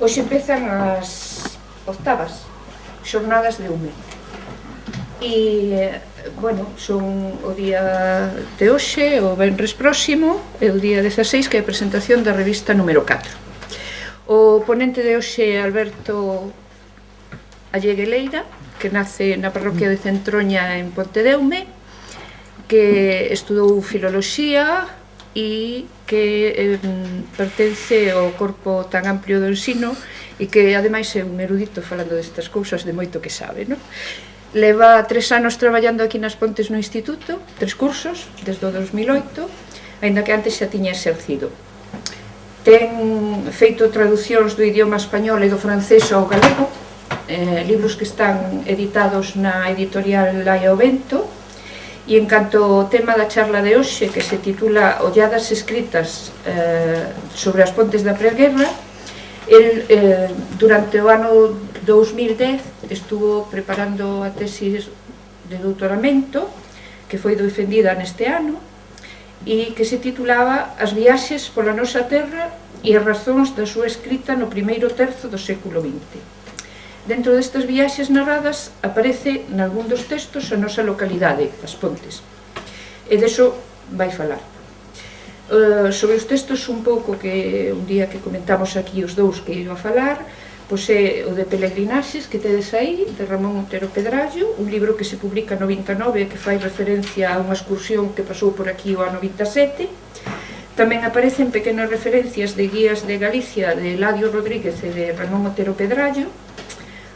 Hoxe empezan as octavas xornadas de UME. E, bueno, son o día de hoxe, o venres próximo, e o día 16, que é a presentación da revista número 4. O ponente de hoxe é Alberto Allegueleira, que nace na parroquia de Centroña en Pontedeume, que estudou filoloxía e que pertence ao corpo tan amplio do ensino e que ademais é un erudito falando destas cousas de moito que sabe, non? Leva 3 anos traballando aquí nas Pontes no instituto, 3 cursos, desde o 2008, aínda que antes xa tiña exercido. Ten feito traducións do idioma español e do francés ao galego, libros que están editados na editorial Laia o Vento. E en canto ao tema da charla de hoxe, que se titula Olladas escritas sobre as pontes da preguerra, el, durante o ano 2010, estuvo preparando a tesis de doutoramento, que foi defendida neste ano, e que se titulaba As viaxes pola nosa terra e as razóns da súa escrita no primeiro terzo do século XX. Dentro destas viaxes narradas aparece nalgún dos textos a nosa localidade, As Pontes, e deso vai falar. Sobre os textos un pouco que un día que comentamos aquí os dous que iba a falar, pois é o de Peregrinaxes que tedes aí, de Ramón Otero Pedrallo, un libro que se publica no 99 e que fai referencia a unha excursión que pasou por aquí o ano 27. Tamén aparecen pequenas referencias de Guías de Galicia de Eladio Rodríguez e de Ramón Otero Pedrallo.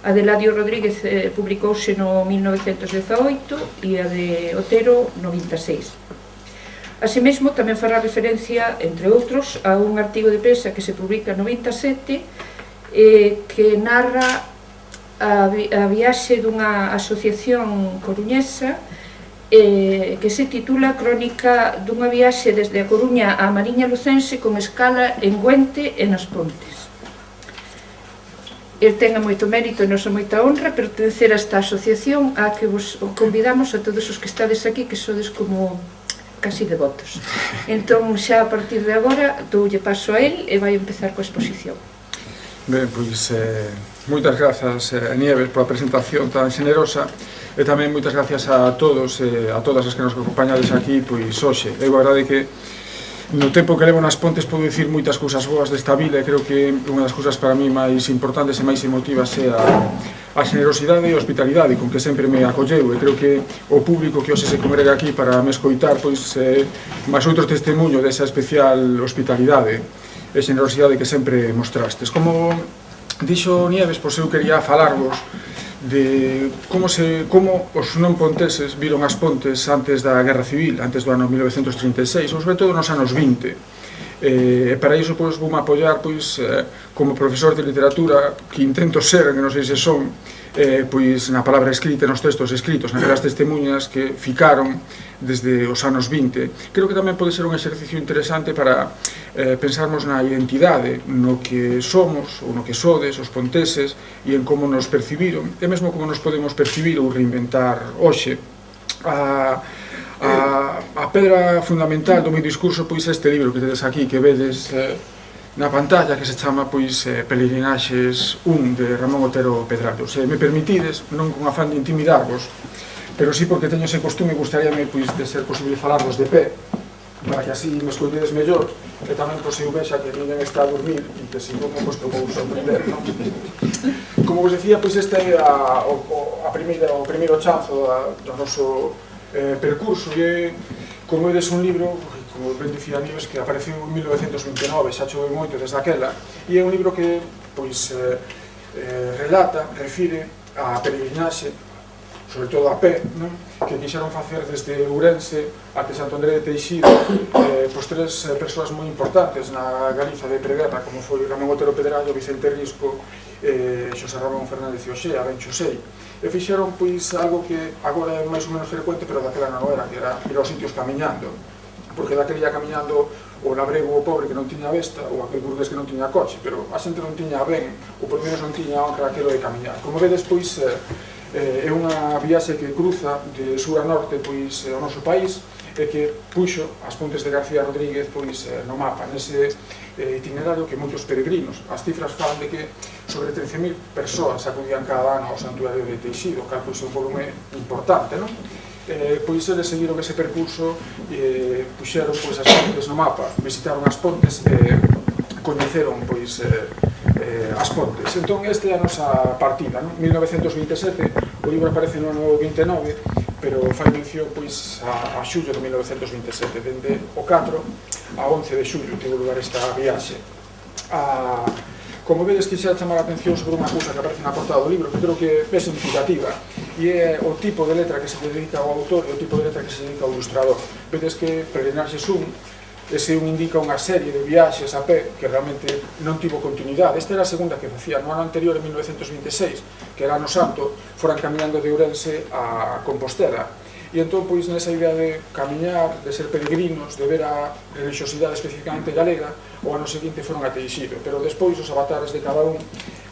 A de Eladio Rodríguez publicouse no 1918 e a de Otero no 26. Así mesmo, tamén fará referencia, entre outros, a un artigo de prensa que se publica no 27 que narra a viaxe dunha asociación coruñesa que se titula Crónica dunha viaxe desde a Coruña á Mariña Lucense con escala en Güente e nas Pontes. El ten moito mérito e nosa moita honra pertencer a esta asociación a que vos convidamos a todos os que estades aquí, que sodes como casi devotos. Entón, xa a partir de agora, doulle paso a él e vai empezar coa exposición. Ben, pois, moitas grazas, Nieves, pola presentación tan generosa e tamén moitas grazas a todos e a todas as que nos acompañades aquí, pois, hoxe. Eu, a verdade que no tempo que levo nas Pontes podo dicir moitas cousas boas desta vila e creo que unha das cousas para mí máis importantes e máis emotivas é a generosidade e a hospitalidade con que sempre me acolleu e creo que o público que hoxe se congrega aquí para me escoitar pois máis outro testemunho desa especial hospitalidade e generosidade que sempre mostrastes. Como dixo Nieves, pois eu quería falarvos de como os non ponteses viron as Pontes antes da Guerra Civil, antes do ano 1936, ou sobre todo nos anos 20. E para iso pois voume apoiar pois como profesor de literatura que intento ser, que non sei se son, pois na palabra escrita, nos textos escritos, naquelas testemunhas que ficaron desde os anos 20. Creo que tamén pode ser un exercicio interesante para pensarmos na identidade, no que somos ou no que sodes os ponteses e en como nos percibiron e mesmo como nos podemos percibir ou reinventar hoxe. A pedra fundamental do meu discurso pois é este libro que tedes aquí, que vedes na pantalla, que se chama pois Peregrinaxes 1 de Ramón Otero Pedrallo. Se me permitides, non con afán de intimidarvos, pero sí porque teño ese costume, gustaríame pois de ser posible falarvos de pé, para que así me escoitedes mellor, e tamén pois eu vexa que ninguén está a dormir e que se non pois vou sorprender, non? Como vos decía, pois este é o primeiro chanzo do noso percurso e como vedes un libro, como ben dicía Nieves, que apareceu en 1929, xa choveu moito desde aquela, e é un libro que pois relata, refire a peregrinaxe, sobre todo a pé, non? Que quixeron facer desde Ourense até Santo André de Teixido pois 3 persoas moi importantes na Galiza de preguerra, como foi Ramón Otero Pedrallo, Vicente Risco e Xosé Ramón Fernández de Oxea, ben Xosei. E fixeron pois algo que agora é máis ou menos frecuente, pero daquela non era, que era ir aos sitios camiñando, porque daquela ia camiñando o labrego o pobre que non tiña besta, ou aquel burgués que non tiña coche, pero a xente non tiña ben, ou por menos non tiña honra aquilo de camiñar. Como vedes, pois, é unha viaxe que cruza de sur a norte pois o noso país e que puxo as Pontes de García Rodríguez pois no mapa, nese itinerario que moitos peregrinos, as cifras falan de que sobre 13.000 persoas acudían cada ano ao santuario de Teixido, cal pois é un volume importante, non? Pois eles seguiron ese percurso e puxeron pois as Pontes no mapa, visitaron as Pontes e coñeceron pois as Pontes. Entón, esta é a nosa partida, non? 1927, o libro aparece no ano 29, pero fai mención pois a xullo de 1927, dende o 4 a 11 de xullo teve lugar esta viaxe. Como vedes, quixera chamar a atención sobre unha cousa que aparece na portada do libro, que creo que é significativa, e é o tipo de letra que se dedica ao autor e o tipo de letra que se dedica ao ilustrador. Vedes que Peregrinaxes 1, ese un indica unha serie de viaxes a pé que realmente non tivo continuidade. Esta era a segunda que facía. No ano anterior, en 1926, que era ano santo, foran caminando de Ourense a Compostela. E entón, pois, nesa idea de camiñar, de ser peregrinos, de ver a religiosidade especificamente galega, o ano seguinte foron a Teixido. Pero despois, os avatares de cada un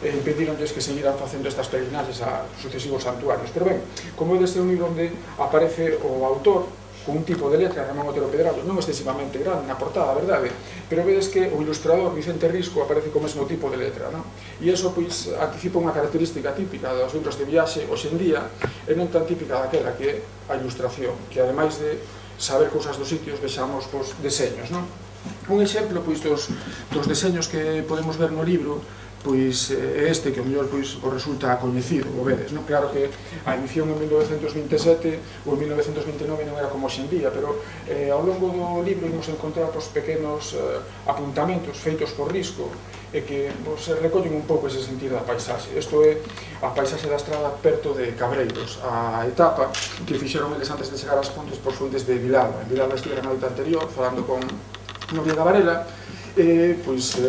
impedironlles que seguiran facendo estas peregrinaxes a sucesivos santuarios. Pero ben, como é deste un libro onde aparece o autor, con un tipo de letra, Ramón Otero Pedrallo, non excesivamente grande na portada, a verdade, pero vedes que o ilustrador Vicente Risco aparece co mesmo tipo de letra, non? E iso, pois, anticipa unha característica típica dos libros de viaxe hoxe en día, e non tan típica daquela que é a ilustración, que ademais de saber cousas dos sitios, vexamos pois, deseños, non? Un exemplo, pois, dos deseños que podemos ver no libro, pois é este que ao mellor pois o resulta coñecido, o vedes, non? Claro que a edición en 1927 ou en 1929 non era como hoxe en día, pero ao longo do libro imos encontrar pois, pequenos apuntamentos feitos por Risco e que pois, recollen un pouco ese sentido da paisaxe. Isto é a paisaxe da estrada perto de Cabreiros, a etapa que fixeron eles antes de chegar ás Pontes pois foi desde Vilalba. En Vilalba estiveron a noite anterior falando con Noriega Varela, pois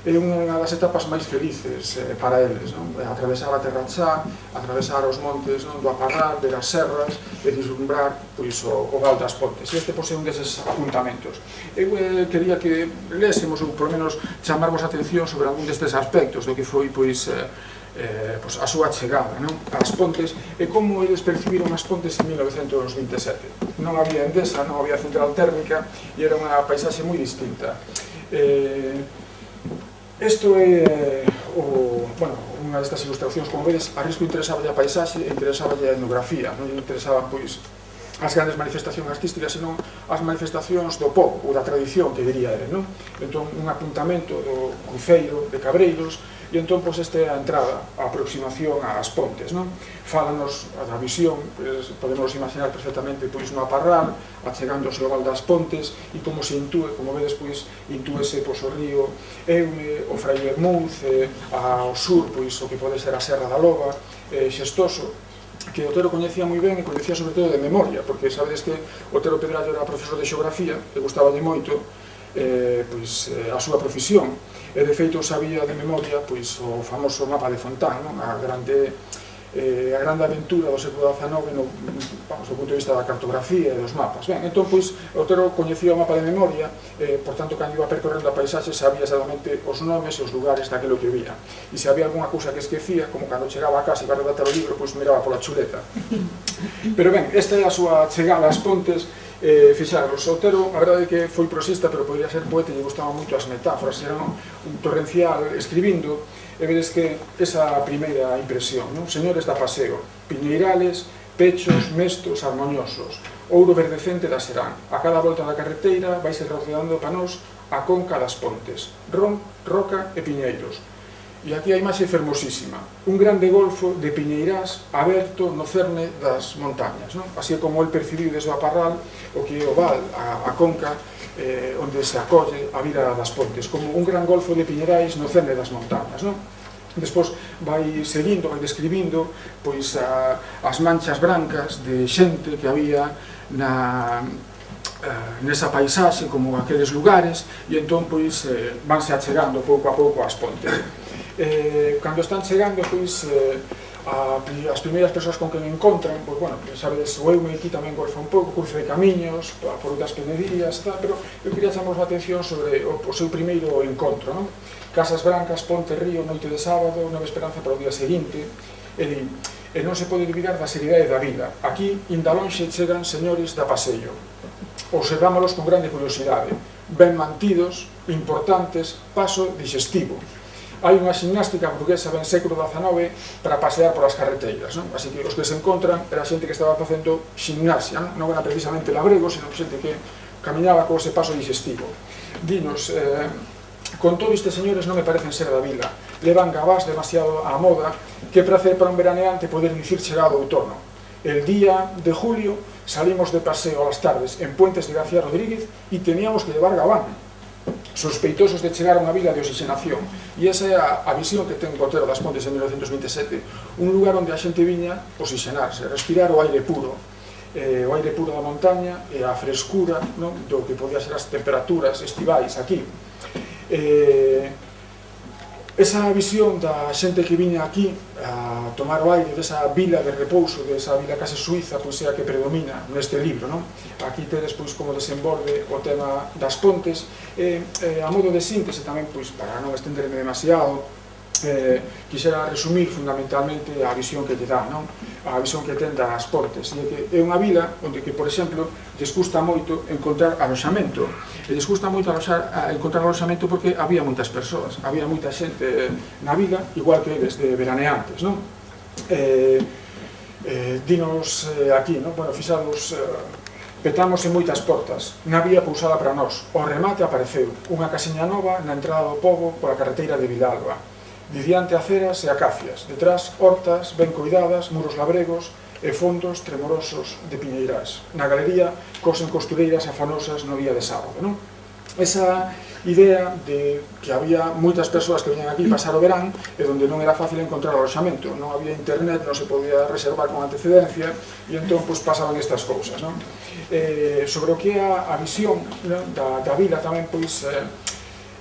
é unha das etapas máis felices para eles, non? Atravesar a Terra Chá, atravesar os montes, non? Do Aparral, ver as serras e vislumbrar pois, o Val das Pontes. Este pois, é un deses apuntamentos. Eu quería que lésemos ou por menos chamarvos a atención sobre algún destes aspectos do que foi pois, a súa chegada, non? As Pontes e como eles percibiron as Pontes en 1927. Non había Endesa, non había central térmica e era unha paisaxe moi distinta. Isto é unha destas ilustracións, como vedes, a Risco interesaba a paisaxe e interesaba a etnografía, non lle interesaban pois as grandes manifestacións artísticas, senón as manifestacións do povo, ou da tradición, que diría ele, non? Entón, un apuntamento do cruceiro de Cabreiros, e entón, pois, esta é a entrada, a aproximación ás Pontes, non? Fálanos da visión, pois, podemos imaginar perfectamente, pois, no Aparral, achegándose ao Val das Pontes, e como se intúe, como vedes, pois, intúese, pois, o río Eume, o Fraile Muz, ao sur, pois, o que pode ser a Serra da Loba, Xestoso, que Otero coñecía moi ben e coñecía sobre todo de memoria, porque sabedes que Otero Pedrallo era profesor de xeografía e gustaballe moito a súa profesión, e de feito sabía de memoria pois, o famoso mapa de Fontán, non? A grande aventura do século XIX do punto de vista da cartografía e dos mapas. Ben, entón, pois, Otero coñecía o mapa de memoria, por tanto, cando iba percorrendo a paisaxe, sabía exatamente os nomes e os lugares daquilo que vía. E se había alguna cousa que esquecía, como cando chegaba a casa e iba a redactar o libro, pois miraba pola chuleta. Pero ben, esta é a súa chegada ás Pontes. Fixaros, Otero, a verdade é que foi prosista, pero podría ser poeta e lle gustaban moito as metáforas, era un torrencial escribindo, e vedes que esa primeira impresión, non? Señores da paseo, piñeirales, pechos, mestos, harmoniosos, ouro verdecente da Serán, a cada volta da carreteira vaise rodeando para nós a conca das Pontes, ron, roca e piñeiros. E aquí a imaxe fermosísima, un grande golfo de piñeirás aberto no cerne das montañas, non? Así como el percibiu desde o Aparral o que é o val, a conca, onde se acolle a vida das Pontes, como un gran golfo de piñeirais no cerne das montañas, non? Despois vai seguindo, vai describindo pois, as manchas brancas de xente que había nesa paisaxe, como aqueles lugares, e entón pois, vanse achegando pouco a pouco as Pontes. Cando están chegando, pois, as primeiras persoas con que me encontran, pois, bueno, sabedes, o Eume aquí tamén golfa un pouco, cruce de camiños, por outras penedías, pero eu quería chamar a atención sobre o seu primeiro encontro, non? Casas Brancas, Ponte Río, noite de sábado, Nova Esperanza para o día seguinte, e non se pode olvidar da seriedade da vida. Aquí, inda lonxe, chegan señores da paseio. observámolos con grande curiosidade, ben mantidos, importantes, paso digestivo. Hai unha gimnástica burguesa ben século XIX para pasear polas carreteiras, non? Así que os que se encontran era xente que estaba facendo gimnasia, non era precisamente labrego, senón xente que camiñaba con ese paso digestivo. Dinos, con todo estes señores non me parecen ser da vila, levan gabás demasiado á moda, que prazer para un veraneante poder dicir chegado outono. El día de julio salimos de paseo a las tardes en Puentes de García Rodríguez e teníamos que llevar gabán, sospeitosos de chegar a unha vila de oxigenación. E esa é a visión que ten Otero das Pontes en 1927, un lugar onde a xente viña oxigenarse, respirar o aire puro da montaña e a frescura, non, do que podía ser as temperaturas estivais aquí. Esa visión da xente que viña aquí a tomar o aire desa vila de repouso, desa vila case suiza, pois é a que predomina neste libro, non? Aquí tedes pois como desemborde o tema das pontes, a modo de síntese tamén, pois para non estenderme demasiado, quixera resumir fundamentalmente a visión que lle dá, non? A visión que ten das pontes, e que é unha vila onde que, por exemplo, lles custa moito encontrar aloxamento, e lles custa moito encontrar aloxamento porque había moitas persoas, había moita xente na vila, igual que eles de veraneantes, non? Dinos aquí, non? Bueno, fixados, petamos en moitas portas, na vía pousada para nós, o remate apareceu, unha casiña nova na entrada do pobo pola carreteira de Vilalba. Diante aceras e acacias, detrás hortas ben coidadas, muros labregos e fondos tremorosos de piñeiras. Na galería cosen costureiras afanosas no día de sábado, non? Esa idea de que había moitas persoas que venían aquí pasar o verán e onde non era fácil encontrar aloxamento, non había internet, non se podía reservar con antecedencia e entón pois pasaban estas cousas, non? Sobre o que é a visión, non, da vila tamén pois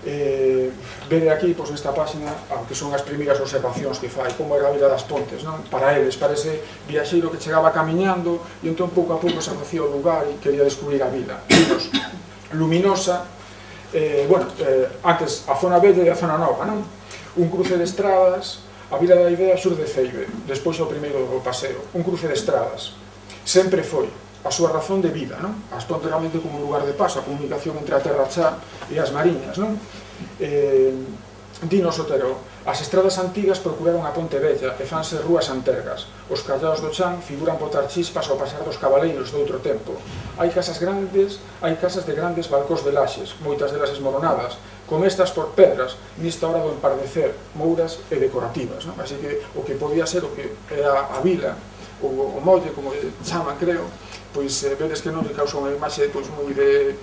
vede aquí, pois, nesta página, que son as primeiras observacións que fai, como era a Vila das Pontes, non? Para eles, para ese viaxeiro que chegaba camiñando e entón pouco a pouco se conocía o lugar e quería descubrir a vila. Dinos, luminosa, antes a zona vella e a zona nova, non? Un cruce de estradas, a Vila da Idea sur de Ceibe, despois o primeiro do paseo, un cruce de estradas, sempre foi a súa razón de vida, non? As pontes realmente como un lugar de paso, a comunicación entre a terra chá e as mariñas, non? Dinos Otero, as estradas antigas procuraron a ponte vella e fanse rúas antergas. Os callaos do chan figuran botar chispas ao pasar dos cabaleiros de outro tempo. Hai casas grandes, hai casas de grandes balcós de laxes, moitas delas esmoronadas, comestas por pedras, nesta hora do empardecer, mouras e decorativas, non? Así que o que podía ser o que era a vila, o molle, como chaman, creo, pois vedes que non lle causa unha imaxe pois moi de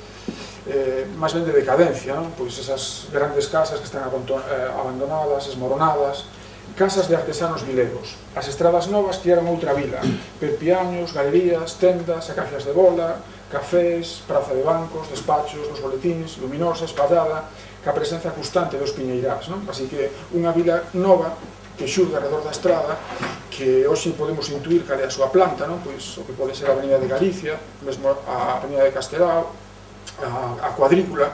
máis ben de decadencia, non? Pois esas grandes casas que están abandonadas, esmoronadas, casas de artesanos vilegos. As estradas novas criaron outra vila, perpiaños, galerías, tendas, acacias de bola, cafés, praza de bancos, despachos, dos boletíns, luminosa, espallada, ca presenza constante dos piñeirás, non? Así que unha vila nova que xurde alrededor da estrada, que hoxe podemos intuir cal é a súa planta, non? Pois o que pode ser a Avenida de Galicia, mesmo a Avenida de Castelao, a cuadrícula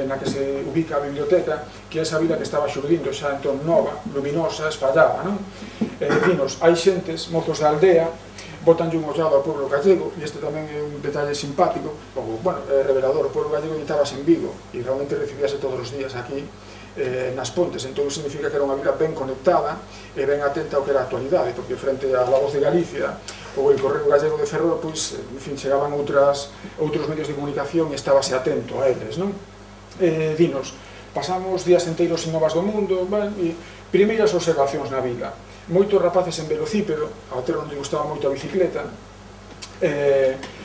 na que se ubica a biblioteca, que é esa vila que estaba xurdindo xa entón nova, luminosa, espallada, non? Dinos, hai xentes, mozos da aldea, botanlle un ollado ao pueblo gallego, e este tamén é un detalle simpático, é revelador, o pueblo gallego editábase en Vigo, e realmente recibíase todos os días aquí, nas Pontes, entón significa que era unha vila ben conectada e ben atenta ao que era a actualidade, porque frente a La Voz de Galicia ou el Correo Gallego de Ferrol, pois, en fin, chegaban outros medios de comunicación e estábase atento a eles, non? Dinos, pasamos días enteiros sin novas do mundo, e primeiras observacións na vila, moitos rapaces en velocípedo, a Otero non lle gustaba moito a bicicleta,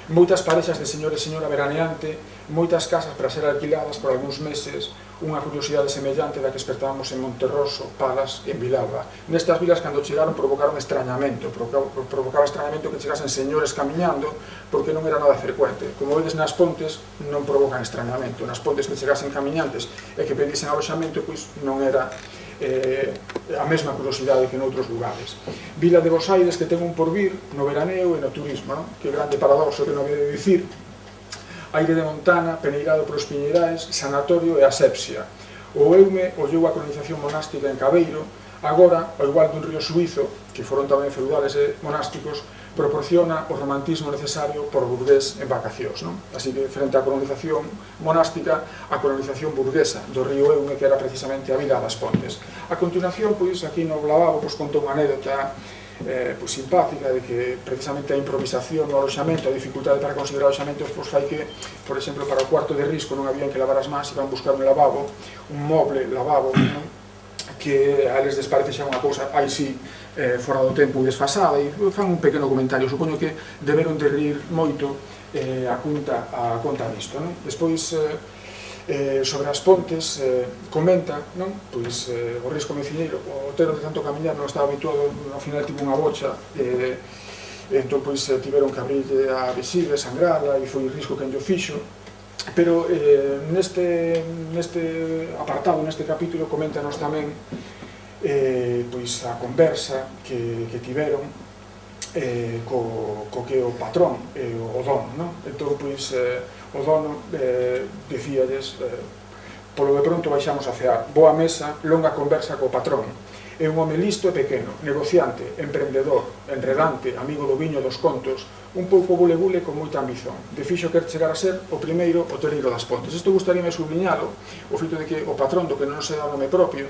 moitas parexas de señor e señora veraneante, moitas casas para ser alquiladas por algúns meses, unha curiosidade semellante da que espertábamos en Monterroso, Palas e en Vilalba. Nestas vilas, cando chegaron, provocaron extrañamento, provocaba extrañamento que chegasen señores camiñando, porque non era nada frecuente. Como vedes, nas Pontes non provocan extrañamento. Nas Pontes que chegasen camiñantes e que pedisen aloxamento, pois non era a mesma curiosidade que noutros lugares. Vila de Bos Aires que ten un porvir no veraneo e no turismo, non? Que grande paradoxo que non había de dicir. Aire de montana, peneirado polos piñeirais, sanatorio e asepsia. O Eume ollou a colonización monástica en Cabeiro, agora, ao igual dun río suizo, que foron tamén feudales e monásticos, proporciona o romantismo necesario por burgués en vacacións, non? Así que, frente á colonización monástica, a colonización burguesa do río Eume, que era precisamente a vila das Pontes. A continuación, pois, aquí no lavabo, pois, contou unha anécdota pois, simpática de que precisamente a improvisación no aloxamento, a dificultade para conseguir aloxamentos, pois fai que, por exemplo, para o cuarto de risco non había que lavar as mans, iban buscar un lavabo, un moble lavabo, non? Que a eles desparece xa unha cousa, aí sí, fora do tempo desfasada, e fan un pequeno comentario, supoño que deberon de rir moito a conta disto, non? Despois, sobre as Pontes, comenta, non? Pois o risco meciñeiro, o Otero de tanto camiñar non estaba habituado, ao final tivo unha bocha, entón pois tiveron que abrirlle a vesível, sangrala, e foi o risco que enllo fixo. Pero neste apartado, neste capítulo, coméntanos tamén pois a conversa que tiveron co que o patrón, o dono, non? Entón, pois, o dono dicíalles, polo de pronto baixamos a cear, boa mesa, longa conversa co patrón. É un home listo e pequeno, negociante, emprendedor, enredante, amigo do viño dos contos, un pouco bule-bule con moita ambición. De fixo quer chegar a ser o primeiro hoteleiro das Pontes. Isto gustaríame subliñalo, o feito de que o patrón, do que non se dá nome propio,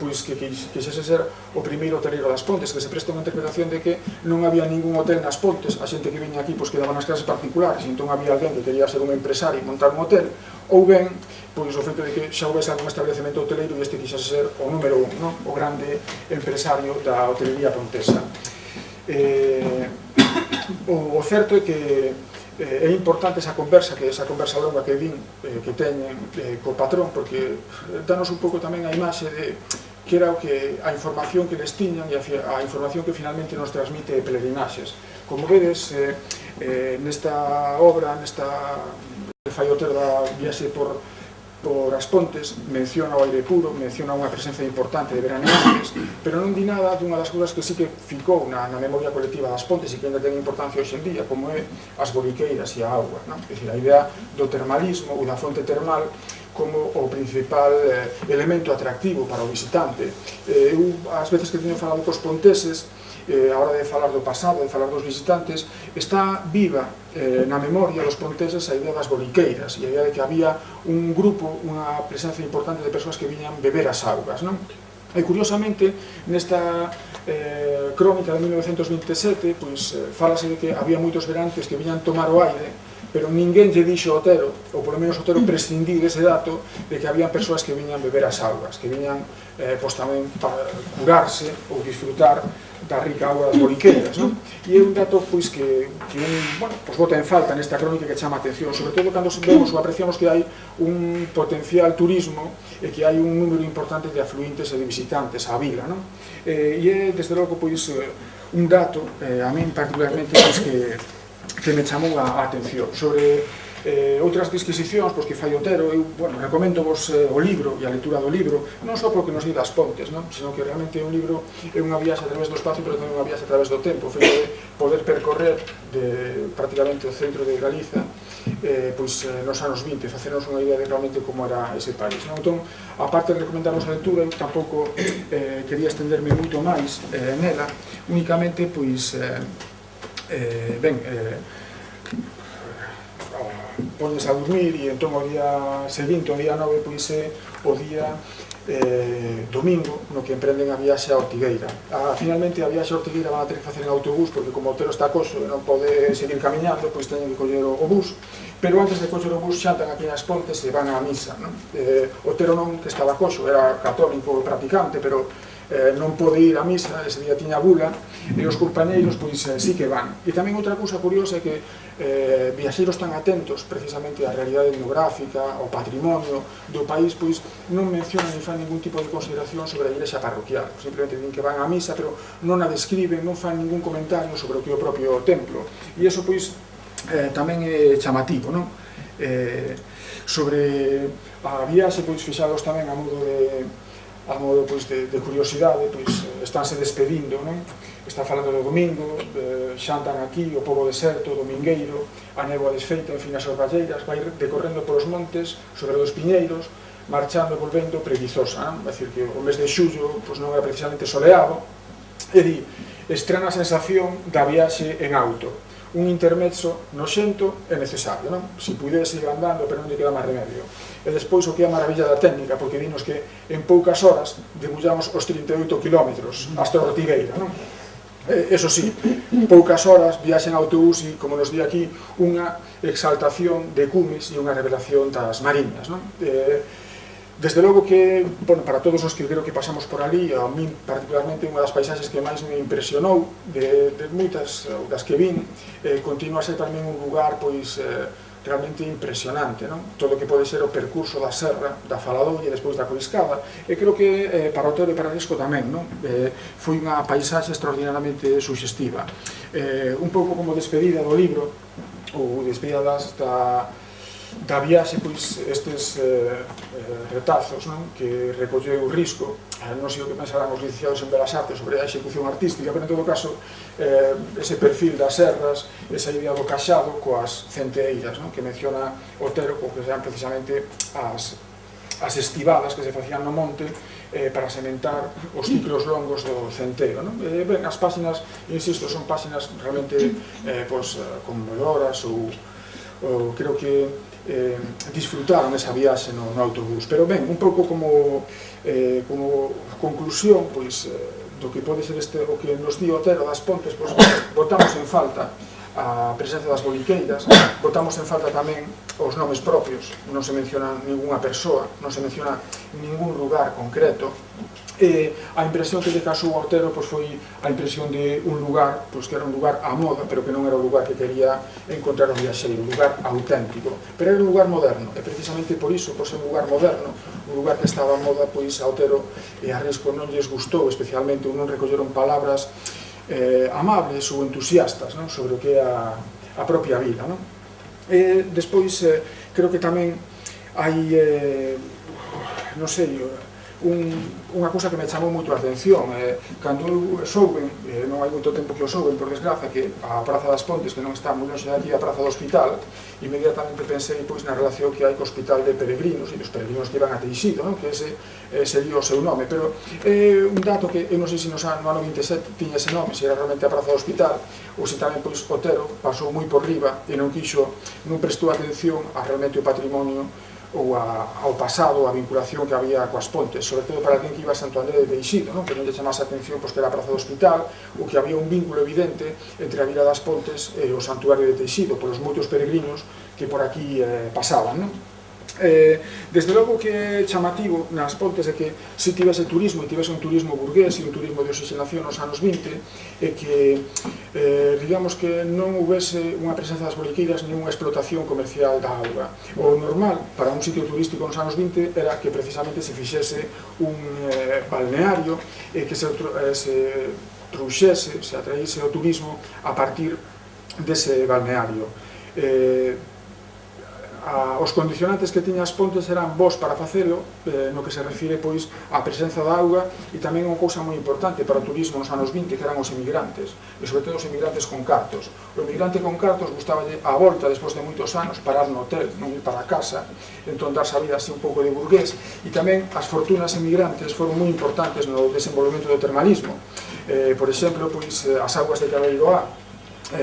pois que quixese ser o primeiro hoteleiro das Pontes, que se presta unha interpretación de que non había ningún hotel nas Pontes, a xente que viña aquí pois quedaba nas clases particulares, e entón había alguén que quería ser un empresario e montar un hotel, ou ben, pois o feito de que xa houvese algún establecemento hotelero e este quixese ser o número un, non? O grande empresario da hotelería pontesa. O certo é que é importante esa conversa longa que din que teñen co patrón, porque danos un pouco tamén a imaxe de que era o que a información que les tiñan e a información que finalmente nos transmite Peregrinaxes. Como vedes, nesta obra, fai o Otero da viaxe por as Pontes, menciona o aire puro, menciona unha presencia importante de veraneantes, pero non di nada dunha das cousas que sí que ficou na memoria colectiva das Pontes e que ainda ten importancia hoxe en día, como é as boliqueiras e a auga, non? É dicir, a idea do termalismo ou da fonte termal como o principal elemento atractivo para o visitante. Eu, ás veces que teño falado cos ponteses, a hora de falar do pasado, de falar dos visitantes, está viva na memoria dos ponteses a idea das boliqueiras e a idea de que había un grupo, unha presencia importante de persoas que viñan beber as augas, non? E curiosamente, nesta crónica de 1927, pois falase de que había moitos verantes que viñan tomar o aire, pero ninguén lle dixo a Otero, ou polo menos Otero prescindiu dese dato, de que habían persoas que viñan beber as augas, que viñan pois tamén para curarse ou disfrutar da rica auga das boliqueiras, non? E é un dato pois que bueno, pois bota en falta nesta crónica que chama a atención, sobre todo cando vemos ou apreciamos que hai un potencial turismo e que hai un número importante de afluentes e de visitantes á vila, non? E é, desde logo, pois un dato, a min particularmente, pois que me chamou a atención. Sobre outras disquisicións pois, que fai Otero, eu recomendo-vos o libro e a lectura do libro, non só porque nos di das Pontes, non? Sino que realmente é un libro, é unha viaxe a través do espacio, pero tamén unha viaxe a través do tempo, feito de poder percorrer prácticamente o centro de Galiza pois nos anos 20, facernos unha idea de realmente como era ese país, non? Entón, aparte de recomendarnos a lectura, eu tampouco quería estenderme moito máis nela, únicamente pois pones a dormir e entón o día seguinte, o día 9, pois é o día domingo no que emprenden a viaxe a Ortigueira. Finalmente a viaxe a Ortigueira van a ter que facer en autobús porque como Otero está coxo e non pode seguir camiñando, pois teñen que coller o bus, pero antes de coller o bus xantan aquí nas Pontes e van á misa, non? Otero non, que estaba coxo, era católico practicante, pero non pode ir á misa, ese día tiña bula, e os compañeiros pois sí que van. E tamén outra cousa curiosa é que viaxeiros tan atentos precisamente á realidade etnográfica, ao patrimonio do país, pois non mencionan ni fan ningún tipo de consideración sobre a igrexa parroquial, simplemente din que van á misa, pero non a describen, non fan ningún comentario sobre o que é o propio templo, e iso pois tamén é chamativo, non? Sobre a viaxe, pois fixados tamén a modo pois, de curiosidade, pois estánse despedindo, non? Está falando do domingo, xantan aquí, o pobo deserto, o domingueiro, a néboa desfeita, en fin, as orballeiras, vai decorrendo polos montes, sobre os piñeiros, marchando e volvendo preguizosa, non? É dicir, que o mes de xullo pois, non era precisamente soleado, e di, estrena a sensación da viaxe en auto, un intermezzo noxento e necesario, non? Si pudese ir andando, pero non lle queda máis remedio. E despois o que é a maravilla da técnica, porque dinos que en poucas horas debullamos os 38 kilómetros hasta Ortigueira, non? Eso sí, poucas horas, viaxe en autobús e, como nos di aquí, unha exaltación de cumes e unha revelación das mariñas, non? Desde logo que, bueno, para todos os que creo que pasamos por ali, a min particularmente unha das paisaxes que máis me impresionou de moitas das que vin, continua a ser tamén un lugar, pois, realmente impresionante, non? Todo o que pode ser o percurso da serra, da Faladolla e despois da Coriscada, e creo que para Otero e para Risco tamén, non? Foi unha paisaxe extraordinariamente suxestiva. Un pouco como despedida do libro, ou despedida da viaxe, pois estes retazos, non? Que recolleu Risco, non sei o que pensarán os licenciados en Belas Artes sobre a execución artística, pero en todo caso ese perfil das serras, esa idea do caxado coas centeeiras, non? Que menciona Otero, que eran precisamente as estivadas que se facían no monte para sementar os ciclos longos do centeo, non? Ben, as páxinas, insisto, son páxinas realmente conmovedoras, ou creo que disfrutaron esa viaxe no autobús. Pero ben, un pouco como conclusión, pois, do que pode ser o que nos di Otero das Pontes, pois, botamos en falta a presencia das boliqueiras, botamos en falta tamén os nomes propios, non se menciona ninguna persoa, non se menciona ningún lugar concreto. A impresión que lle casou a Otero foi a impresión de un lugar que era un lugar a moda, pero que non era o lugar que quería encontrar o viaxeiro, un lugar auténtico, pero era un lugar moderno, e precisamente por iso, por ser un lugar moderno, un lugar que estaba a moda, pois a Otero e a Risco non lles gustou especialmente, ou non recolleron palabras amables ou entusiastas, non? Sobre o que é a propia vila, non? Despois, creo que tamén hai, non sei, unha cousa que me chamou moito a atención. Cando eu souben, non hai moito tempo que o souben, por desgraza, que a Praza das Pontes, que non está moi longe daqui, a Praza do Hospital, inmediatamente pensei na relación que hai co Hospital de Peregrinos, e dos peregrinos que iban a Teixido, que ese sería o seu nome, pero un dato que eu non sei se no ano 27 tiña ese nome, se era realmente a Praza do Hospital, ou se tamén Otero pasou moi por riba e non prestou atención a realmente o patrimonio ou ao pasado, a vinculación que había coas Pontes, sobre todo para quen que iba a Santo André de Teixido, que non lle chamase a atención que era a Praza do Hospital, ou que había un vínculo evidente entre a Vila das Pontes e o Santuario de Teixido, polos moitos peregrinos que por aquí pasaban. Desde logo que é chamativo nas Pontes é que se tivese turismo, e tivese un turismo burgués e un turismo de oxigenación nos anos 20, e que digamos que non houvese unha presencia das boliqueiras nin unha explotación comercial da auga. O normal para un sitio turístico nos anos 20 era que precisamente se fixese un balneario e que se trouxese, se atraíse o turismo a partir dese balneario. Os condicionantes que tiña as Pontes eran bons para facelo, no que se refire pois á presenza da auga, e tamén unha cousa moi importante para o turismo nos anos 20, que eran os emigrantes, e sobre todo os emigrantes con cartos. O emigrante con cartos gustaballe a volta, despois de moitos anos, parar no hotel, non ir para a casa, entón darse a vida así un pouco de burgués, e tamén as fortunas emigrantes foron moi importantes no desenvolvemento do termalismo. Por exemplo, pois as augas de Cabeiroá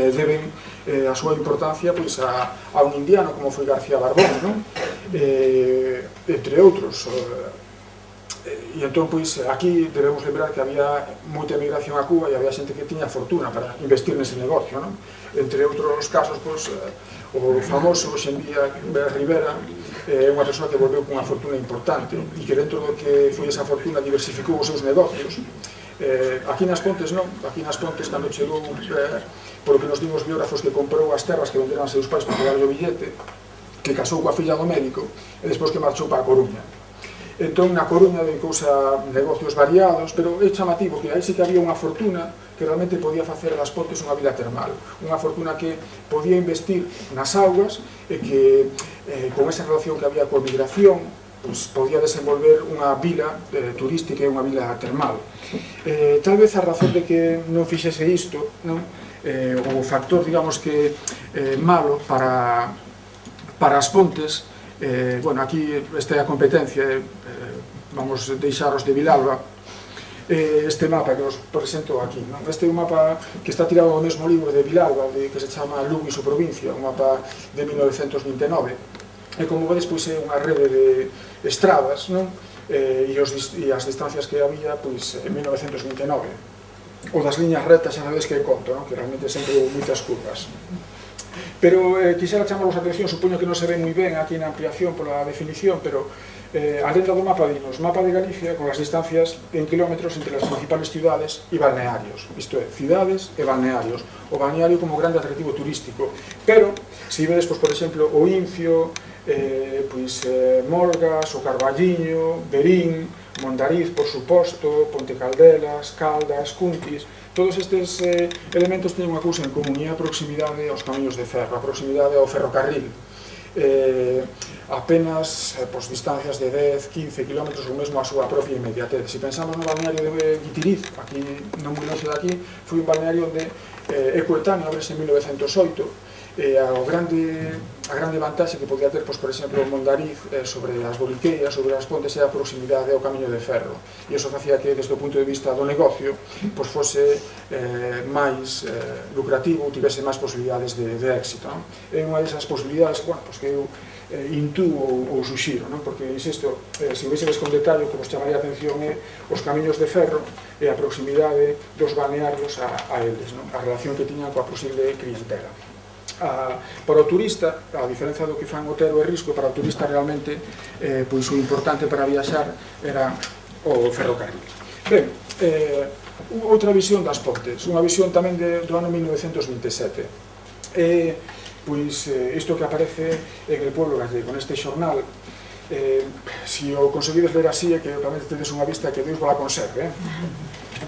deben a súa importancia a un indiano como foi García Barbón, entre outros. E entón, aquí debemos lembrar que había moita emigración a Cuba e había xente que tiña fortuna para investir nese negocio. Entre outros casos, o famoso Xendía Rivera é unha persoa que volveu cunha fortuna importante e que dentro do que foi esa fortuna diversificou os seus negocios. Aquí nas Pontes non, aquí nas Pontes cando chegou, polo que nos din os biógrafos, que comprou as terras que venderan seus pais para pagarlle o billete, que casou coa filla do médico e despois que marchou para a Coruña. Entón na Coruña dedicouse a negocios variados, pero é chamativo que aí sí que había unha fortuna que realmente podía facer das Pontes unha vila termal, unha fortuna que podía investir nas augas e que con esa relación que había coa migración podía desenvolver unha vila turística e unha vila termal. Tal vez a razón de que non fixese isto, o factor, digamos que malo para as Pontes, aquí está a competencia, vamos deixar os de Vilalba, este mapa que os presento aquí, non? Este é un mapa que está tirado do mesmo libro de Vilalba, que se chama Lugo e su provincia, un mapa de 1929, e como vedes, pois é unha rede de estradas, non? E as distancias que había, pois, en 1929. O das liñas rectas xa sabedes que conto, non? Que realmente sempre houve moitas curvas. Pero quixera chamaros a atención, supoño que non se ve moi ben aquí na ampliación pola definición, pero a lenda do mapa dinos mapa de Galicia con as distancias en kilómetros entre as principales cidades e balnearios, isto é, cidades e balnearios, o balneario como grande atractivo turístico, pero se vedes, pois, por exemplo, o Incio, Molgas, o Carballiño, Berín, Mondariz, por suposto, Ponte Caldelas, Caldas, Cuntis, todos estes elementos teñen unha cousa en común, e a proximidade aos camiños de ferro, a proximidade ao ferrocarril. Apenas distancias de 10-15 km ou mesmo a súa propia inmediatez. Se pensamos no balneario de Guitiriz, aquí non moi longe daqui, foi un balneario onde é coetáneo, abrese en 1908, a grande vantaxe que podía ter, por exemplo, Mondariz sobre as boliqueiras, sobre as pontes, é a proximidade ao camiño de ferro, e iso facía que, desde o punto de vista do negocio, fose máis lucrativo, tivese máis posibilidades de éxito. É unha desas posibilidades que eu intúo ou suxiro, porque, insisto, se veisedes con detalle, o que vos chamaría a atención é os camiños de ferro e a proximidade dos balnearios a eles, a relación que tiñan coa posible clientela. Para o turista, a diferencia do que fan Otero e Risco, para o turista realmente pois o importante para viaxar era o ferrocarril. Ben, outra visión das Pontes, unha visión tamén do ano 1927. Pois isto que aparece en El Pueblo Gallego, neste xornal, se o conseguides ver así, é que tamén tedes unha vista que Deus vos la conserve,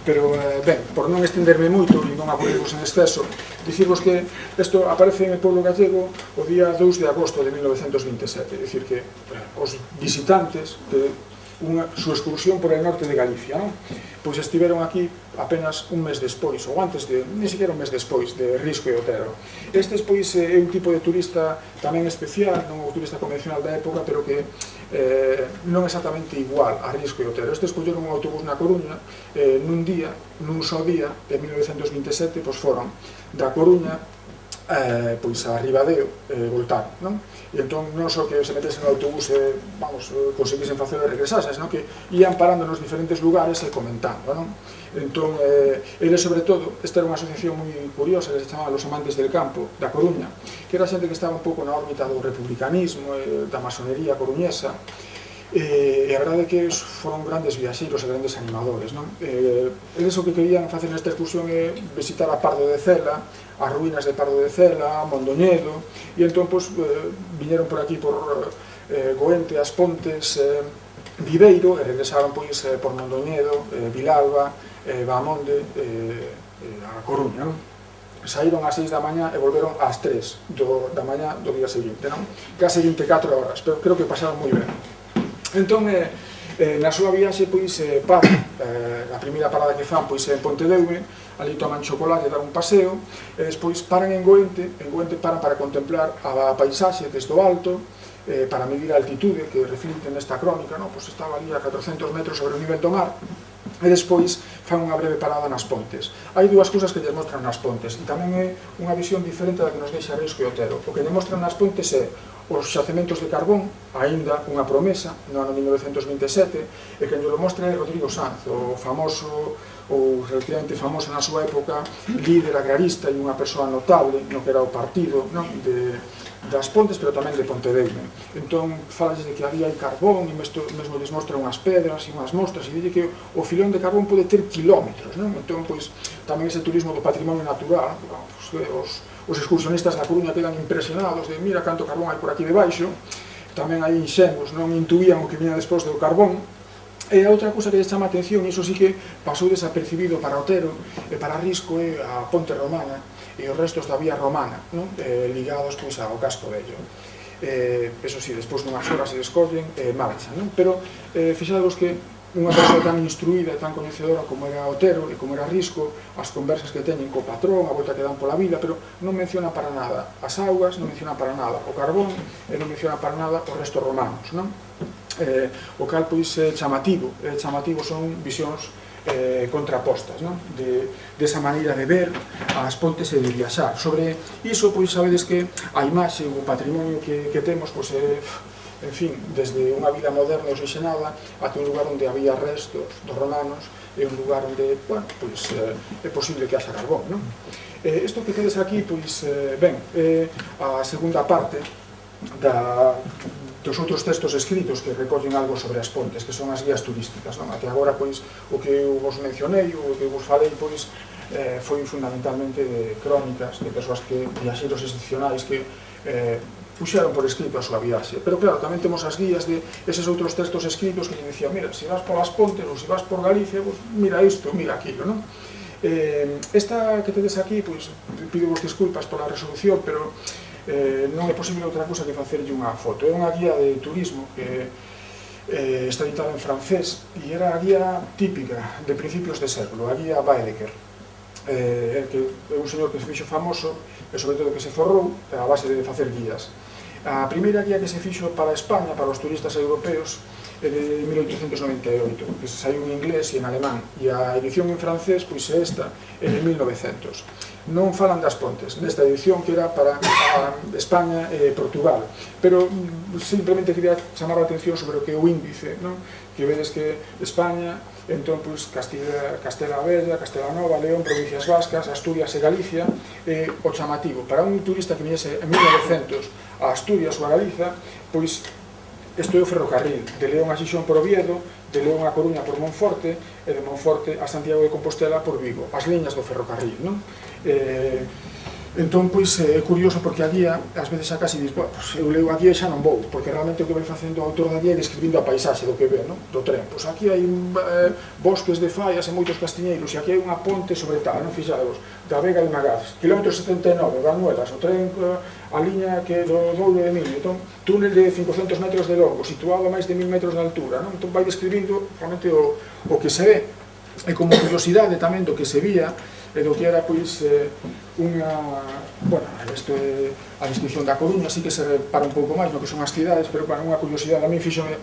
pero, ben, por non estenderme moito e non aburrirvos en exceso, dicirvos que isto aparece en El Pueblo Gallego o día 2 de agosto de 1927, é dicir que os visitantes de súa excursión por el norte de Galicia, pois estiveron aquí apenas un mes despois, ou antes de, ni siquiera un mes despois, de Risco e Otero. Este, pois, é un tipo de turista tamén especial, non o turista convencional da época, pero que non exactamente igual a Risco e Otero. Este escolleron un autobús na Coruña, nun só día, de 1927, pois foron da Coruña pois a Ribadeo voltar, non? E entón non só que se metesen no autobús e, conseguisen facer e regresasen, senón que ían parando nos diferentes lugares e comentando, non? Entón, eles, sobre todo, esta era unha asociación moi curiosa que se chamaba Los Amantes del Campo, da Coruña, que era xente que estaba un pouco na órbita do republicanismo e da masonería coruñesa, e a verdade é que foron grandes viaxeiros e grandes animadores, non? Eles o que querían facer nesta excursión é visitar a Pardo de Cela, as ruínas de Pardo de Cela, Mondoñedo, e entón, pois, viñeron por aquí por Goente, As Pontes, Viveiro, e regresaron, pois, por Mondoñedo, Vilalba, Baamonde, a Coruña, non? Saíron ás 6 da mañá e volveron ás 3 da mañá do día seguinte, non? Case 24 horas, pero creo que pasaron moi ben. Entón, na súa viaxe, pois, a primeira parada que fan, pois, é en Pontedeume, ali toman chocolate e dan un paseo, e despois paran en Goente paran para contemplar a paisaxe desde o alto, para medir a altitude, que reflite nesta crónica, pois estaba ali a 400 metros sobre o nivel do mar, e despois fan unha breve parada nas Pontes. Hai dúas cousas que lles mostran nas Pontes, e tamén é unha visión diferente da que nos deixa Risco e Otero. O que lles mostran nas Pontes é os xacementos de carbón, aínda unha promesa no ano 1927, e que nos lo mostra é Rodrigo Sanz, o famoso, ou relativamente famoso na súa época, líder agrarista e unha persoa notable no que era o partido das Pontes, pero tamén de Pontedeume. Entón, falalles de que había carbón, e mesmo les mostra unhas pedras e unhas mostras, e dille que o filón de carbón pode ter kilómetros, non? Entón, pois, tamén ese turismo do patrimonio natural, os excursionistas da Coruña quedan impresionados de mira canto carbón hai por aquí debaixo, tamén hai inxenos, non intuían o que viña despois do carbón. E a outra cousa que les chama a atención, e iso sí que pasou desapercibido para Otero e para Risco, é a Ponte Romana e os restos da vía romana, ligados pois ao casco vello. Eso sí, despois dunhas horas se descollen e marchan, pero fixadevos que unha persoa tan instruída e tan coñecedora como era Otero e como era Risco, as conversas que teñen co patrón, a volta que dan pola vila, pero non menciona para nada as augas, non menciona para nada o carbón e non menciona para nada os restos romanos, non? O cal, pois, é chamativo, son visións contrapostas, desa maneira de ver as pontes e de viaxar. Sobre iso, pois, sabedes que a imaxe, o patrimonio que temos, pois, en fin, desde unha vida moderna oxigenada ata un lugar onde había restos dos romanos e un lugar onde, bueno, pois, é posible que haxa carbón, non? Isto que tedes aquí, pois, ben, a segunda parte dos outros textos escritos que recollen algo sobre as pontes, que son as guías turísticas, non? Até agora, pois, o que eu vos mencionei, o que vos falei, pois, foi fundamentalmente de crónicas de persoas que, viaxeiros excepcionais que puxeron por escrito a súa viaxe. Pero claro, tamén temos as guías de eses outros textos escritos que lle dicían, mira, se vas polas pontes ou se vas por Galicia, pues, mira isto, mira aquilo, non? Esta que tedes aquí, pois, pido vos disculpas pola resolución, pero non é posible outra cousa que facerlle unha foto. É unha guía de turismo que está editada en francés e era a guía típica de principios de século, a guía Baedeker. É un señor que se fixo famoso e sobre todo que se forrou a base de facer guías. A primeira guía que se fixo para España, para os turistas europeos, é de 1898, que se saiu en inglés e en alemán, e a edición en francés, pois é esta, é de 1900. Non falan das pontes, nesta edición que era para España e Portugal, pero simplemente quería chamar a atención sobre o que é o índice, non? Que vedes que España, entón, pois, Castela Vella, Castela Nova, León, Provincias Vascas, Asturias e Galicia, o chamativo. Para un turista que viese en 1900 a Asturias ou a Galiza, pois, isto é o ferrocarril, de León a Xixón por Oviedo, de León a Coruña por Monforte, e de Monforte a Santiago de Compostela por Vigo, as liñas do ferrocarril, non? Entón, pois, é curioso porque a guía, ás veces a casi diz, pues, eu leo a guía e xa non vou, porque realmente o que vai facendo o autor da guía é describindo a paisaxe do que ve, non? Do tren. Pois aquí hai bosques de fallas e moitos castiñeiros, e aquí hai unha ponte sobre tal, non? Fixados, da Vega de Magaz, kilómetro 79, Banuelas, o tren, a liña que do Douro de Miño, entón, túnel de 500 metros de longo, situado a máis de 1000 metros de altura, non? Entón vai describindo realmente o que se ve, e como curiosidade tamén do que se vía, e do que era, pois, unha... Bueno, isto é a descripción da Coruña, así que se repara un pouco máis no que son as cidades, pero, bueno, unha curiosidade, a mí fixome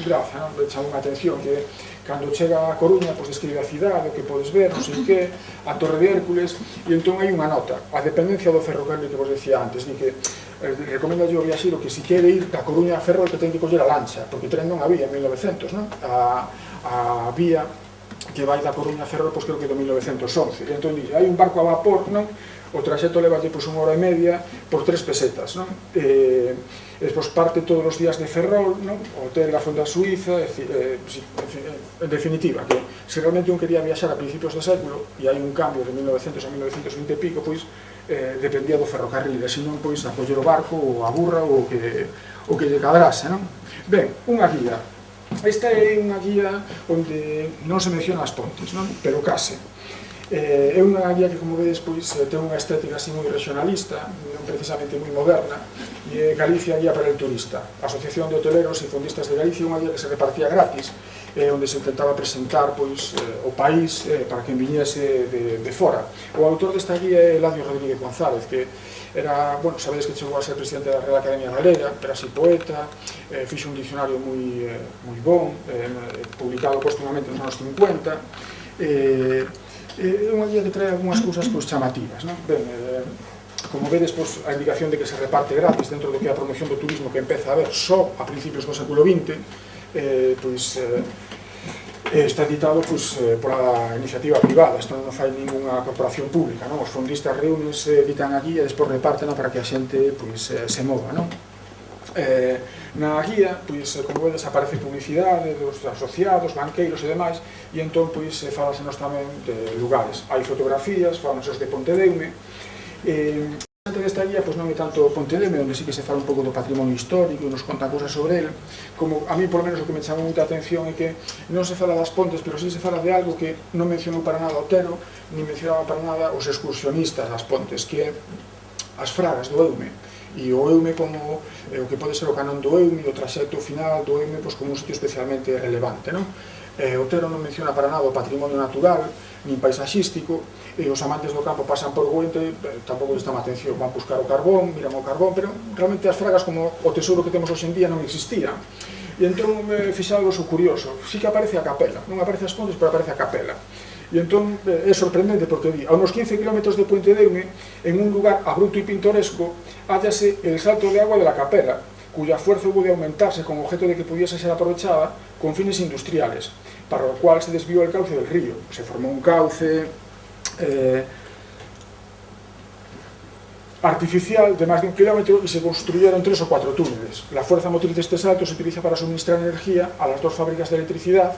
gracia, non? Me chamou unha atención que cando chega a Coruña, pois, describe a cidade, o que podes ver, non sei que, a Torre de Hércules, e entón hai unha nota, a dependencia do ferrocarril que vos decía antes, di que recomendo ao viaxeiro que se quere ir da Coruña a Ferrol que ten que coller a lancha, porque tren non había en 1900, non? A vía que vai da Coruña a Ferrol, pois creo que do 1911, e entón dixe, hai un barco a vapor, non? O traxecto leva pois unha hora e media por 3 pesetas, non? E despois parte todos os días de Ferrol, non? O hotel da Fonda Suiza, en definitiva, que se realmente un quería viaxar a principios do século e hai un cambio de 1900 a 1920 e pico, pois dependía do ferrocarril, e senón pois a coller o barco ou a burra ou o que lle cadrase, non? Ben, unha guía. Esta é unha guía onde non se menciona as pontes, non? Pero case. É unha guía que, como vedes, pois, ten unha estética así moi regionalista, non precisamente moi moderna, e Galicia guía para el turista. A Asociación de Hoteleros e Fondistas de Galicia é unha guía que se repartía gratis, onde se intentaba presentar, pois, o país para quen viñese de fora. O autor desta guía é Eladio Rodríguez González, que era, bueno, sabedes que chegou a ser presidente da Real Academia Galega, era así poeta, fixo un diccionario moi bon, publicado póstumamente nos anos 50, é unha guía que trae algunhas cousas pois chamativas, non? Ben, como vedes, pois, a indicación de que se reparte gratis dentro do que é a promoción do turismo que empeza a haber só a principios do século XX, pois está editado pois, pola iniciativa privada, isto non fai ninguna corporación pública, non? Os fondistas reúnense, editan a guía e despois reparten para que a xente pois, se mova, non? Na guía, pois, como vedes, aparece publicidade dos asociados, banqueiros e demais, e entón, pois, falasenos tamén de lugares. Hai fotografías, falasenos de Pontedeume, desta guía, pois non é tanto Pontedeume, onde sí que se fala un pouco do patrimonio histórico e nos conta cosas sobre ele, como a mí, por lo menos, o que me chamou moita atención é que non se fala das pontes, pero sí se fala de algo que non mencionou para nada Otero, ni mencionaba para nada os excursionistas das pontes, que é as fragas do Eume, e o Eume como o que pode ser o canón do Eume, o traxecto final do Eume, pois, como un sitio especialmente relevante, non? Otero non menciona para nada o patrimonio natural, nin paisaxístico, e os amantes do campo pasan por Güente, tampouco lles chama atención, van buscar o carbón, miran o carbón, pero realmente as fragas como o tesouro que temos hoxe en día non existían. E entón fixalvos o curioso, sí que aparece a capela, non aparece as Pontes, pero aparece a capela. E entón é sorprendente porque di, a unos 15 km de Puentedeume, en un lugar abrupto e pintoresco, hállase el salto de agua de la capela, cuya fuerza hubo de aumentarse con objeto de que pudiese ser aprovechada con fines industriales, para lo cual se desvió el cauce del río. Se formó un cauce artificial de más de 1 kilómetro y se construyeron 3 o 4 túneles. La fuerza motriz de este salto se utiliza para suministrar energía a las 2 fábricas de electricidad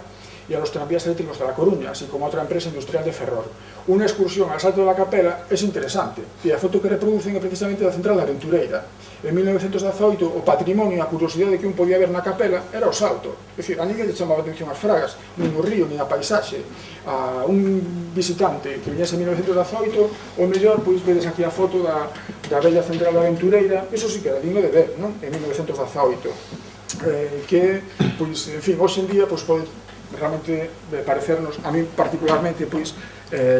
y a los tranvías eléctricos de La Coruña, así como a otra empresa industrial de Ferrol. Una excursión al Salto de la Capela es interesante, e a foto que reproducen é precisamente da central da Aventureira. En 1918, o patrimonio e a curiosidade que un podía ver na capela era o salto. É dicir, a ninguén lle chamaba atención as fragas, nin o río, nin a paisaxe. A un visitante que viñese en 1918, o mellor, pois, vedes aquí a foto da bella central da Aventureira, eso sí que era digno de ver, non? En 1918. Que, pois, en fin, hoxe en día, pois, pode realmente parecernos, a mí particularmente, pois,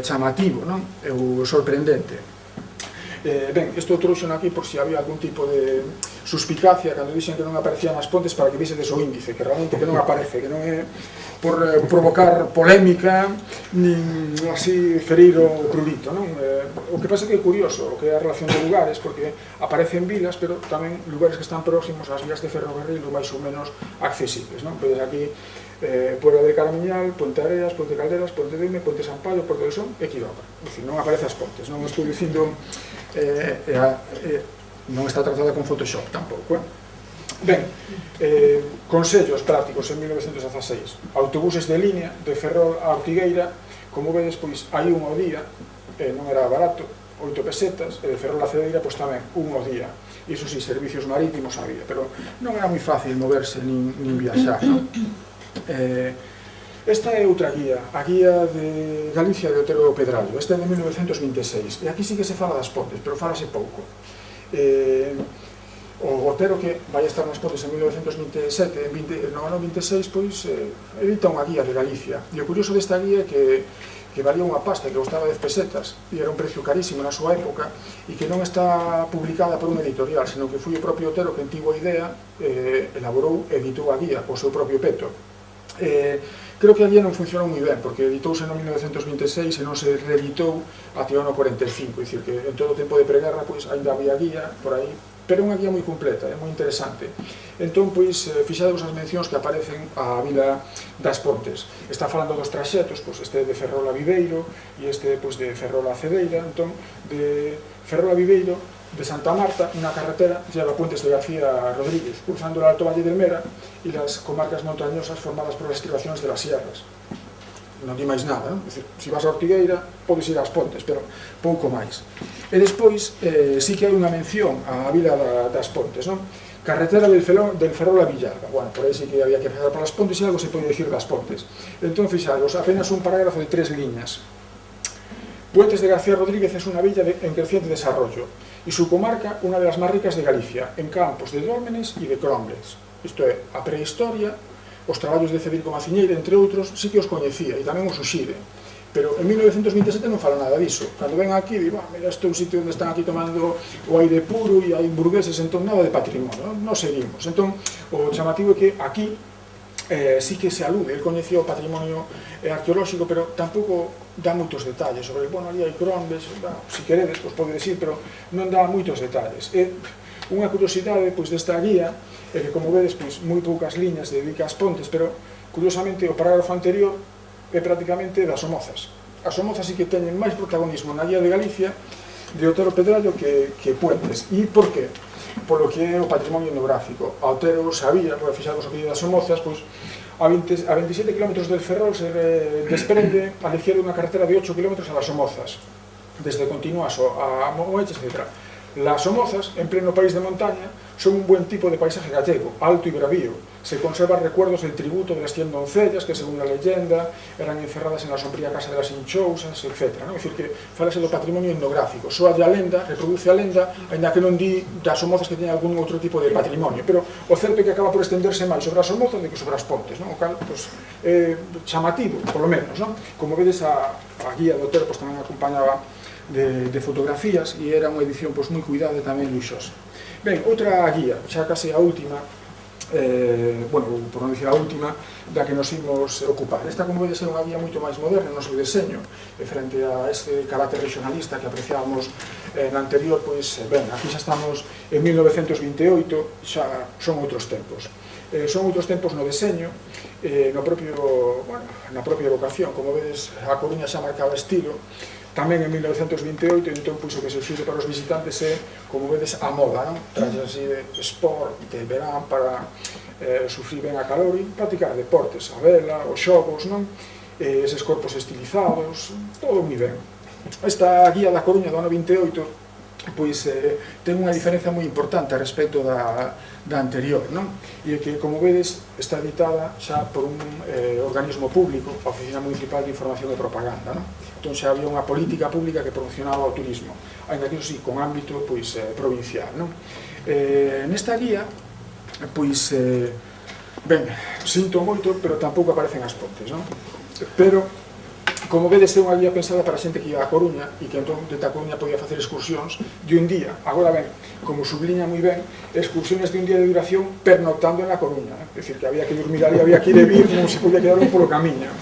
chamativo, non? E o sorprendente. Ben, isto trouxen aquí por si había algún tipo de suspicacia cando dixen que non aparecían as Pontes, para que visedes o índice, que realmente que non aparece, que non é por provocar polémica nin así ferir o prurito, non? O que pasa que é curioso o que é a relación de lugares, porque aparecen vilas, pero tamén lugares que están próximos ás vías de ferrocarril ou máis ou menos accesibles, non? Pois aquí Puebla de Caramiñal, Ponte Areas, Ponte Calderas, Ponte Deume, Ponte San Paio, Porto del Son e Quiroga. Non aparece as Pontes, non estou dicindo non está tratada con Photoshop tampouco. Ben, consellos prácticos en 1916. Autobuses de línea de Ferrol a Ortigueira, como vedes, pois hai un ao día, non era barato, 8 pesetas, e de Ferrol a Cedeira, pois tamén un ao día. Iso sí, servicios marítimos había, pero non era moi fácil moverse nin viaxar, non? Esta é outra guía, a guía de Galicia de Otero Pedrallo. Esta é de 1926, e aquí sí que se fala das Pontes, pero falase pouco. O Otero, que vai estar nas Pontes en 1927, no ano 26, pois, edita unha guía de Galicia. E o curioso desta guía é que valía unha pasta, que costaba 10 pesetas, e era un precio carísimo na súa época, e que non está publicada por un editorial, senón que foi o propio Otero que tivo a idea, elaborou e editou a guía, o seu propio peto. Creo que a guía non funcionou moi ben, porque editouse no 1926 e non se reeditou até o ano 45, é dicir, que en todo o tempo de preguerra, pois, ainda había guía por aí, pero é unha guía moi completa, é moi interesante. Entón, pois, fixadevos as mencións que aparecen a vila das Pontes. Está falando dos traxetos, pois, este de Ferrol a Viveiro e este, pois, de Ferrol a Cedeira. Entón, de Ferrol a Viveiro, de Santa Marta, unha carretera lleva a Puentes de García Rodríguez, cruzando el Alto Valle del Mera e las comarcas montañosas formadas por las estribaciones de las sierras. Non di máis nada, non? É dicir, se vas a Ortigueira, podes ir ás Pontes, pero pouco máis. E despois, sí que hai unha mención á vila das Pontes, non? Carretera del Ferrol a Villalba. Bueno, por aí sí que había que pasar por las Pontes e algo se pode dicir das Pontes. Entón, fixados, apenas un parágrafo de 3 liñas. Puentes de García Rodríguez es una villa en creciente desarrollo y su comarca una de las más ricas de Galicia, en campos de dólmenes y de crombres. Isto é, a prehistoria, os traballos de Cedrico Maciñeira, entre outros, sí que os coñecía, e tamén os Uxire. Pero en 1927 non fala nada diso. Cando ven aquí, digo, mira, este é un sitio onde están aquí tomando o aire puro e hai burgueses, entón nada de patrimonio, non seguimos. Entón, o chamativo é que aquí sí que se alude, el coñecía o patrimonio arqueolóxico, pero tampouco dá moitos detalles sobre, bueno, ali hai crombes, se queredes, pois podedes ir, pero non dá moitos detalles. Unha curiosidade, pois, desta guía é que, como vedes, pois, moi poucas liñas dedica ás Pontes, pero, curiosamente, o parágrafo anterior é prácticamente das Somozas. As Somozas sí que teñen máis protagonismo na guía de Galicia de Otero Pedrallo que Puentes. E por qué? Polo que é o patrimonio etnográfico. A Otero sabía, porque fixamos o que das Somozas, pois, a 27 km del Ferrol se desprende a lecía dunha carretera de 8 km a las Somozas, desde Continuaso a Moeches, etc. Las Somozas, en pleno país de montaña, son un buen tipo de paisaje gallego, alto y bravío. Se conservan recuerdos del tributo de las 100 doncellas que, según la leyenda, eran encerradas en la sombría casa de las hinchousas, etc. É dicir, que falase do patrimonio etnográfico. Soa a lenda, reproduce a lenda, ainda que non di das Somozas que teñen algún outro tipo de patrimonio. Pero o certo é que acaba por estenderse máis sobre as Somozas do que sobre as Pontes, non? O cal, pois, chamativo, polo menos, non? Como vedes, a guía do Otero, pois, tamén acompañaba de fotografías e era unha edición, pois, moi cuidada e tamén luxosa. Ben, outra guía, xa case a última, bueno, por non dicir a última, da que nos imos ocupar. Esta, como vedes, é unha guía moito máis moderna no seu deseño, frente a ese carácter regionalista que apreciábamos na anterior, pois, ben, aquí xa estamos en 1928, xa son outros tempos. Son outros tempos no deseño, na propia vocación. Como vedes, a Coruña xa marcaba estilo, tamén en 1928, entón, pois, o que se xure para os visitantes é, como vedes, a moda, non? Traxes así de sport, de verán, para sufrir ben a calor e practicar deportes, a vela, os xogos, non? Eses corpos estilizados, todo moi ben. Esta guía da Coruña do ano 28, pois ten unha diferencia moi importante respecto da anterior, non? E que, como vedes, está editada xa por un organismo público, a Oficina Municipal de Información e Propaganda, non? Entón xa había unha política pública que promocionaba o turismo, ainda que, sí, con ámbito provincial, non? Nesta guía, pois, ben, sinto moito, pero tampouco aparecen as pontes, non? Pero, como vedes, é unha guía pensada para a xente que ia a Coruña e que entón desde a Coruña podía facer excursións de un día. Agora ben, como subliña moi ben, excursiones de un día de duración pernoctando en la Coruña, é dicir, que había que dormir ali, había que ir e vir, non se podía quedar un polo camiño.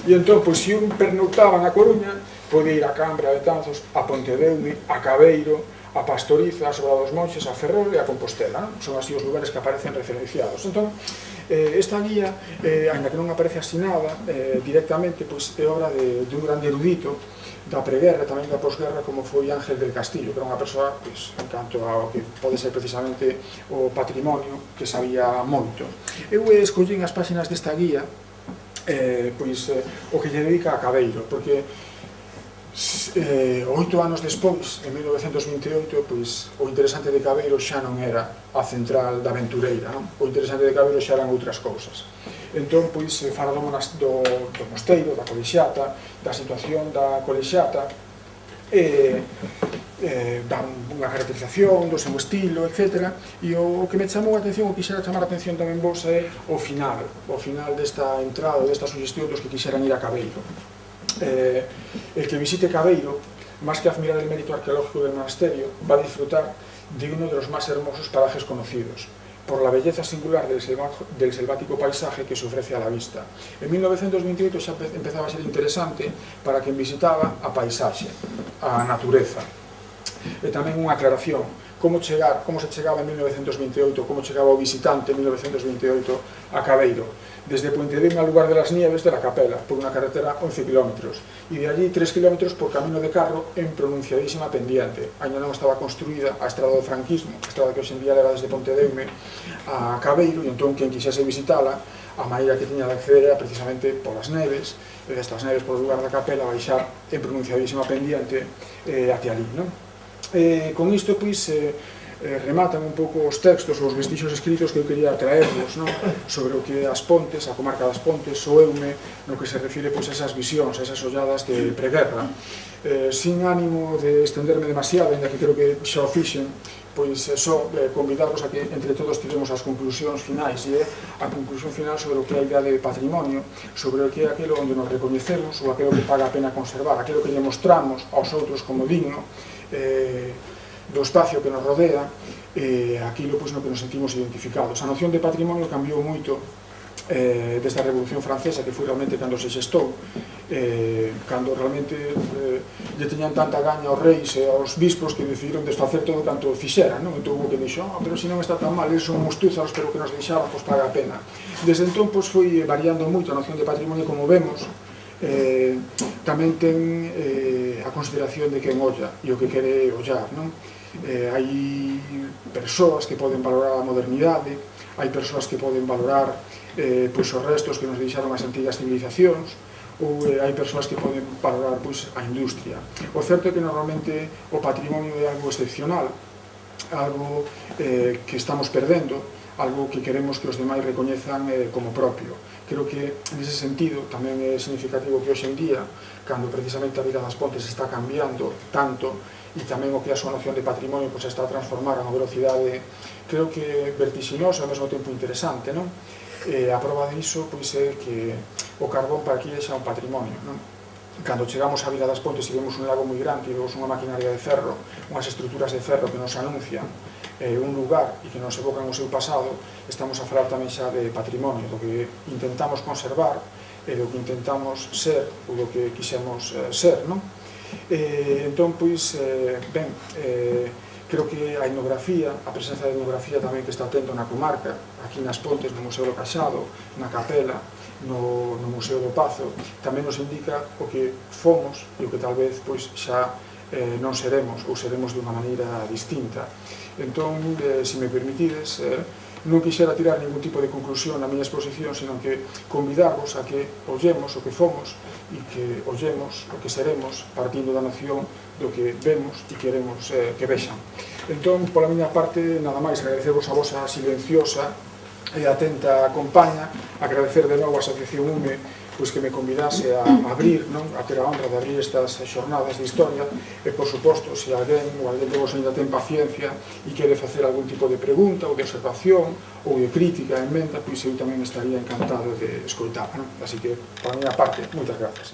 E entón, pois, se un pernoctaba na Coruña, podía ir a Cambra, a Betanzos, a Pontedeume, a Cabeiro, a Pastoriza, a Sobra dos Monxes, a Ferrol e a Compostela, non? Son así os lugares que aparecen referenciados. Entón, esta guía, ainda que non aparece asinada directamente, pois é obra dun grande erudito da preguerra, tamén da posguerra, como foi Ángel del Castillo, que era unha persoa, pois, en canto ao que pode ser precisamente o patrimonio, que sabía moito. Eu escollín as páxinas desta guía, pois, o que lle dedica a Cabeiro, porque 8 anos despois, en 1928, pois, o interesante de Cabeiro xa non era a central da aventureira, non? O interesante de Cabeiro xa eran outras cousas. Entón, pois, fala do mosteiro, da colexiata, da situación da colexiata, da unha caracterización, do seu estilo, etc. E o que me chamou a atención, o que quixera chamar a atención tamén vos, é o final desta entrada, desta sugestión dos que quixeran ir a Cabeiro. El que visite Cabeiro, más que admirar el mérito arqueológico del monasterio, va a disfrutar de uno de los más hermosos parajes conocidos, por la belleza singular del selvático paisaje que se ofrece a la vista. En 1928 xa empezaba a ser interesante para quen visitaba a paisaxe, a natureza. E tamén unha aclaración, como se chegaba en 1928, como chegaba o visitante en 1928 a Cabeiro. Desde Pontedeume al lugar de las Nieves de la Capela, por unha carretera 11 km, e de allí 3 km por camino de carro en pronunciadísima pendiente. Ainda non estaba construída a estrada do franquismo, a estrada que hoxe en día leva desde Pontedeume a Cabeiro, e entón quen quixese visitala, a maneira que tiña de acceder era precisamente polas neves, e destas neves por lugar da Capela baixar en pronunciadísima pendiente hacia ali, non? Con isto, pois, rematan un pouco os textos ou os vestixios escritos que eu quería traervos, non? Sobre o que as Pontes, a comarca das Pontes, o Eume, no que se refire, pois, a esas visións, a esas olladas de preguerra. Sin ánimo de estenderme demasiado, ainda que creo que xa o fixen, pois só convidarvos a que entre todos tiremos as conclusións finais, e a conclusión final sobre o que é a idea de patrimonio, sobre o que é aquilo onde nos recoñecemos ou aquilo que paga a pena conservar, aquilo que lle mostramos aos outros como digno, do espacio que nos rodea, aquilo, pois, no que nos sentimos identificados. A noción de patrimonio cambiou moito desde a Revolución Francesa, que foi realmente cando se xestou, cando realmente lle teñan tanta gaña aos reis e aos bispos que decidiron desfacer todo canto fixeran, non? Entón hubo que dixo, pero se non está tan mal, eles son mostuzas, pero que nos deixaban, pois paga a pena. Desde entón, pois, foi variando moito a noción de patrimonio, como vemos. Tamén ten a consideración de quen olla e o que quere ollar, non? Hai persoas que poden valorar a modernidade, hai persoas que poden valorar pois, os restos que nos deixaron as antigas civilizacións, ou hai persoas que poden valorar, pois, a industria. O certo é que normalmente o patrimonio é algo excepcional, algo que estamos perdendo, algo que queremos que os demais recoñezan como propio. Creo que, nese sentido, tamén é significativo que hoxe en día, cando precisamente a vida das Pontes está cambiando tanto, e tamén o que é a súa noción de patrimonio pois está a transformar a unha velocidade, creo que vertiginosa, ao mesmo tempo interesante, non? A prova diso, pois, é que o carbón para aquí é xa un patrimonio, non? cando chegamos á Vila das Pontes e vemos un lago moi grande e vemos unha maquinaria de ferro, unhas estruturas de ferro que nos anuncian un lugar e que nos evocan o seu pasado, estamos a falar tamén xa de patrimonio, do que intentamos conservar e do que intentamos ser ou do que quixemos ser, non? Entón, pois, ben, creo que a etnografía, a presenza de etnografía tamén que está tendo na comarca, aquí nas Pontes, no Museo do Casado, na Capela, no Museo do Pazo, tamén nos indica o que fomos e o que tal vez pois, xa non seremos ou seremos de unha maneira distinta. Entón, se me permitides, non quixera tirar ningún tipo de conclusión na miña exposición, sino que convidarvos a que ollemos o que fomos e que ollemos o que seremos partindo da noción do que vemos e queremos que vexan. Entón, pola miña parte, nada máis agradecervos a vosa silenciosa e atenta compaña, agradecer de novo a Asociación UME pois que me convidase a abrir, non? A ter a honra de abrir estas xornadas de historia e, por suposto, se alguén ou alguén de vos ainda ten paciencia e quere facer algún tipo de pregunta ou de observación ou de crítica en mente, pois eu tamén estaría encantado de escoitar, non? Así que, por a miña parte, moitas grazas.